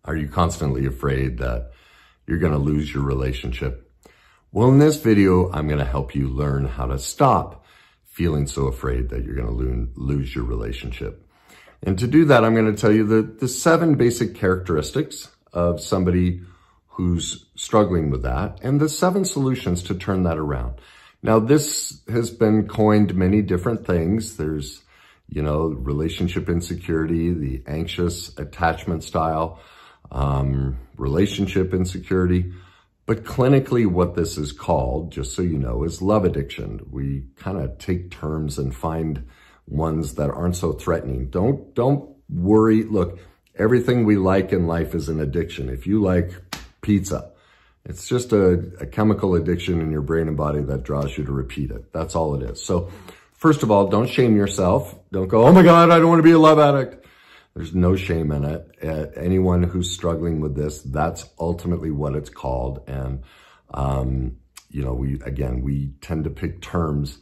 Are you constantly afraid that you're going to lose your relationship? Well, in this video, I'm going to help you learn how to stop feeling so afraid that you're going to lose your relationship. And to do that, I'm going to tell you the 7 basic characteristics of somebody who's struggling with that and the 7 solutions to turn that around. Now, this has been coined many different things. There's, relationship insecurity, the anxious attachment style, relationship insecurity. But clinically, what this is called, just so you know, is love addiction. We kind of take terms and find ones that aren't so threatening. Don't worry. Look, everything we like in life is an addiction. If you like pizza, it's just a chemical addiction in your brain and body that draws you to repeat it. That's all it is. So first of all, don't shame yourself. Don't go, oh my God, I don't want to be a love addict. There's no shame in it. Anyone who's struggling with this, that's ultimately what it's called. And, we tend to pick terms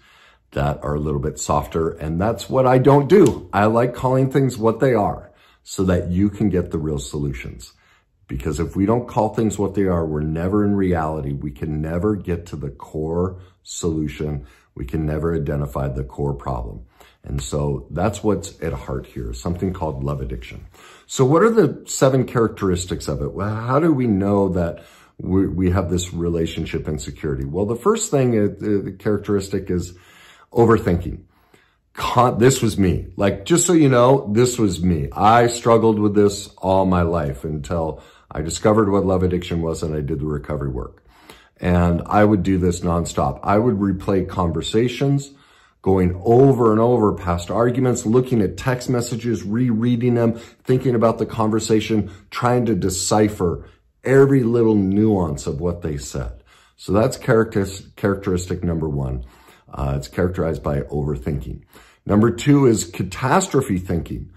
that are a little bit softer. And that's what I don't do. I like calling things what they are so that you can get the real solutions. Because if we don't call things what they are, we're never in reality. We can never get to the core solution. We can never identify the core problem. And so that's what's at heart here, something called love addiction. So what are the 7 characteristics of it? Well, how do we know that we have this relationship insecurity? Well, the first thing, the characteristic is overthinking. This was me. Just so you know, this was me. I struggled with this all my life until I discovered what love addiction was and I did the recovery work. And I would do this nonstop. I would replay conversations, going over and over past arguments, looking at text messages, rereading them, thinking about the conversation, trying to decipher every little nuance of what they said. So that's characteristic number 1. It's characterized by overthinking. Number 2 is catastrophe thinking.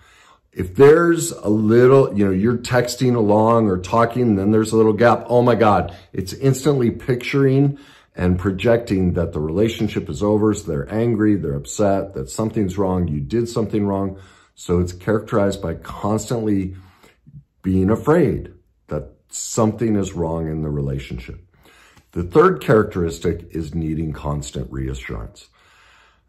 If there's a little, you're texting along or talking, then there's a little gap. Oh my God, it's instantly picturing and projecting that the relationship is over. So they're angry, they're upset, that something's wrong, you did something wrong. So it's characterized by constantly being afraid that something is wrong in the relationship. The third characteristic is needing constant reassurance.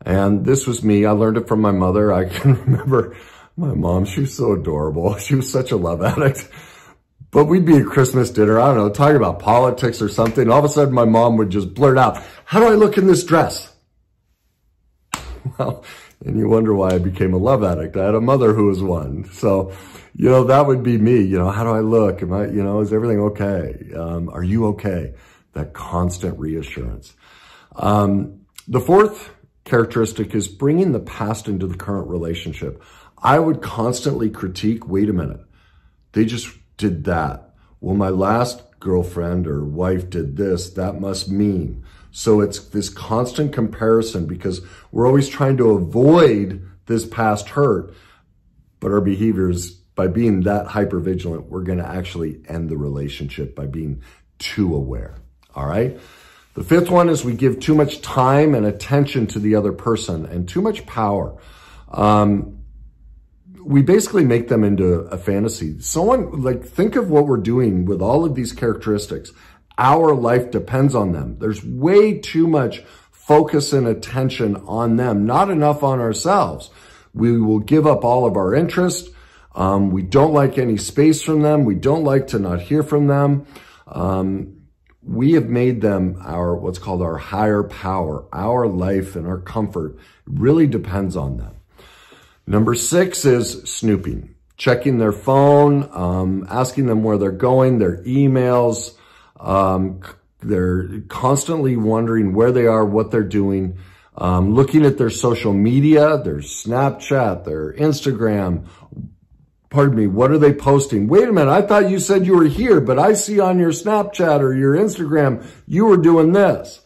And this was me. I learned it from my mother. I can remember my mom. She was so adorable. She was such a love addict. But we'd be at Christmas dinner, I don't know, talking about politics or something. All of a sudden, my mom would just blurt out, how do I look in this dress? Well, and you wonder why I became a love addict. I had a mother who was one. So, that would be me. How do I look? Am I, is everything okay? Are you okay? That constant reassurance. The fourth characteristic is bringing the past into the current relationship. I would constantly critique, wait a minute, they just did that. Well, my last girlfriend or wife did this, that must mean. So it's this constant comparison because we're always trying to avoid this past hurt, but our behaviors, by being that hypervigilant, we're going to actually end the relationship by being too aware. All right. The fifth one is we give too much time and attention to the other person and too much power. We basically make them into a fantasy. Think of what we're doing with all of these characteristics. Our life depends on them. There's way too much focus and attention on them, not enough on ourselves. We will give up all of our interest. We don't like any space from them. We don't like to not hear from them. We have made them what's called our higher power. Our life and our comfort really depends on them. Number 6 is snooping, checking their phone, asking them where they're going, their emails. They're constantly wondering where they are, what they're doing, looking at their social media, their Snapchat, their Instagram. Pardon me, what are they posting? Wait a minute, I thought you said you were here, but I see on your Snapchat or your Instagram, you were doing this.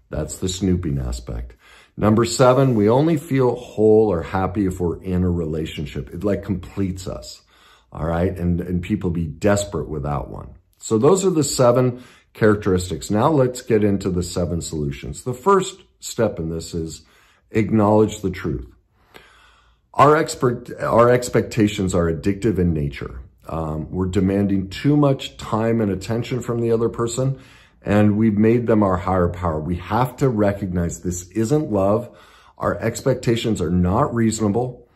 That's the snooping aspect. Number 7, we only feel whole or happy if we're in a relationship. It completes us, all right? And people be desperate without one. So those are the 7 characteristics. Now let's get into the 7 solutions. The first step in this is acknowledge the truth. Our expectations are addictive in nature. we're demanding too much time and attention from the other person, and we've made them our higher power. We have to recognize this isn't love. Our expectations are not reasonable,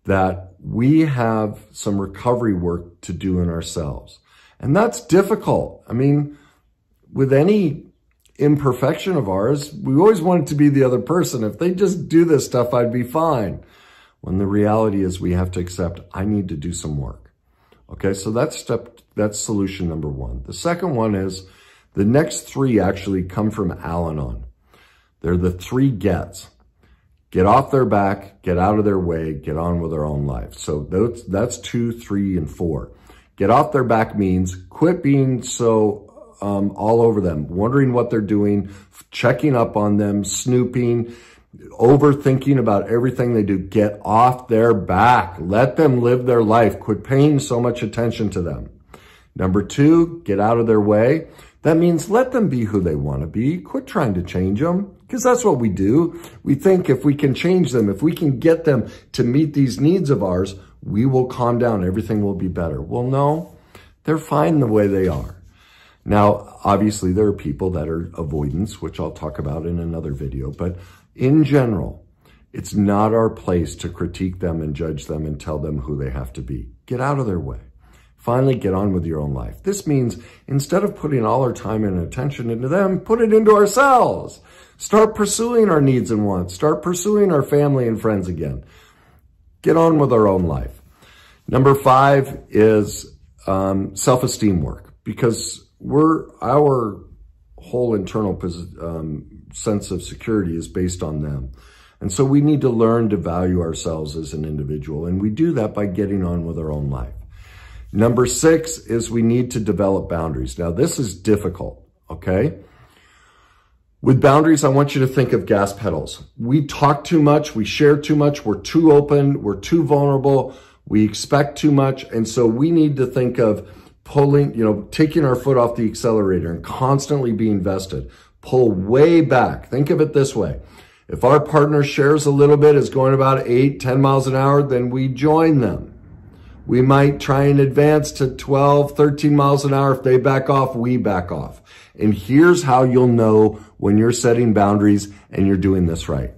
that we have some recovery work to do in ourselves. And that's difficult. I mean, with any imperfection of ours, we always want it to be the other person. If they just do this stuff, I'd be fine. When the reality is we have to accept, I need to do some work. Okay, so that's solution number one. The second one is, the next three actually come from Alanon. They're the three gets. Get off their back, get out of their way, get on with their own life. So that's 2, 3, and 4. Get off their back means quit being so all over them, wondering what they're doing, checking up on them, snooping, overthinking about everything they do. Get off their back. Let them live their life. Quit paying so much attention to them. Number 2, get out of their way. That means let them be who they want to be. Quit trying to change them, because that's what we do. We think if we can change them, if we can get them to meet these needs of ours, we will calm down. Everything will be better. Well, no, they're fine the way they are. Now, obviously, there are people that are avoidance, which I'll talk about in another video. But in general, it's not our place to critique them and judge them and tell them who they have to be. Get out of their way. Finally, get on with your own life. This means instead of putting all our time and attention into them, put it into ourselves. Start pursuing our needs and wants. Start pursuing our family and friends again. Get on with our own life. Number 5 is self-esteem work, because our whole internal sense of security is based on them. And so we need to learn to value ourselves as an individual. And we do that by getting on with our own life. Number 6 is we need to develop boundaries. Now, this is difficult, okay? With boundaries, I want you to think of gas pedals. We talk too much, we share too much, we're too open, we're too vulnerable, we expect too much, and so we need to think of pulling, taking our foot off the accelerator and constantly being vested. Pull way back. Think of it this way. If our partner shares a little bit, is going about 8, 10 miles an hour, then we join them. We might try and advance to 12, 13 miles an hour. If they back off, we back off. And here's how you'll know when you're setting boundaries and you're doing this right.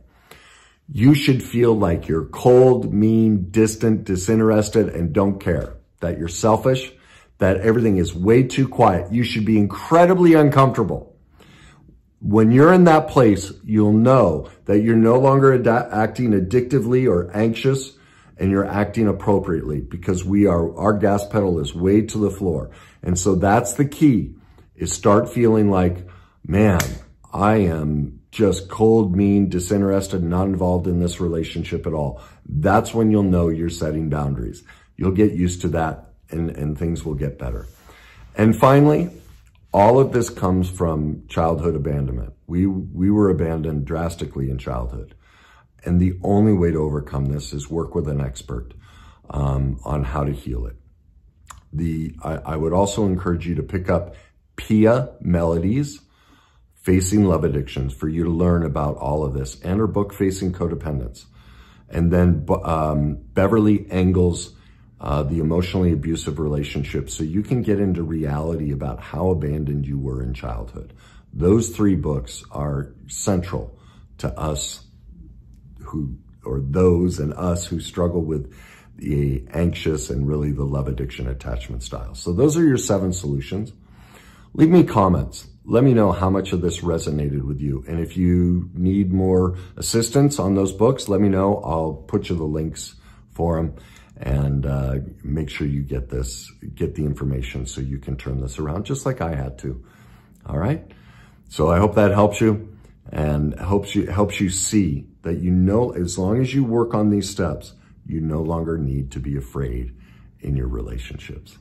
You should feel like you're cold, mean, distant, disinterested, and don't care. That you're selfish, that everything is way too quiet. You should be incredibly uncomfortable. When you're in that place, you'll know that you're no longer acting addictively or anxious, and you're acting appropriately, because our gas pedal is way to the floor. And so that's the key, is start feeling like, man, I am just cold, mean, disinterested, not involved in this relationship at all. That's when you'll know you're setting boundaries. You'll get used to that, and things will get better. And finally, all of this comes from childhood abandonment. We were abandoned drastically in childhood. And the only way to overcome this is work with an expert on how to heal it. I would also encourage you to pick up Pia Melody's Facing Love Addictions for you to learn about all of this, and her book, Facing Codependence. And then Beverly Engel's The Emotionally Abusive Relationship, so you can get into reality about how abandoned you were in childhood. Those 3 books are central to us those and us who struggle with the anxious and really the love addiction attachment style. So those are your 7 solutions. Leave me comments. Let me know how much of this resonated with you. And if you need more assistance on those books, let me know. I'll put you the links for them, and make sure you get the information so you can turn this around just like I had to. All right. So I hope that helps you, and helps you see that, as long as you work on these steps, you no longer need to be afraid in your relationships.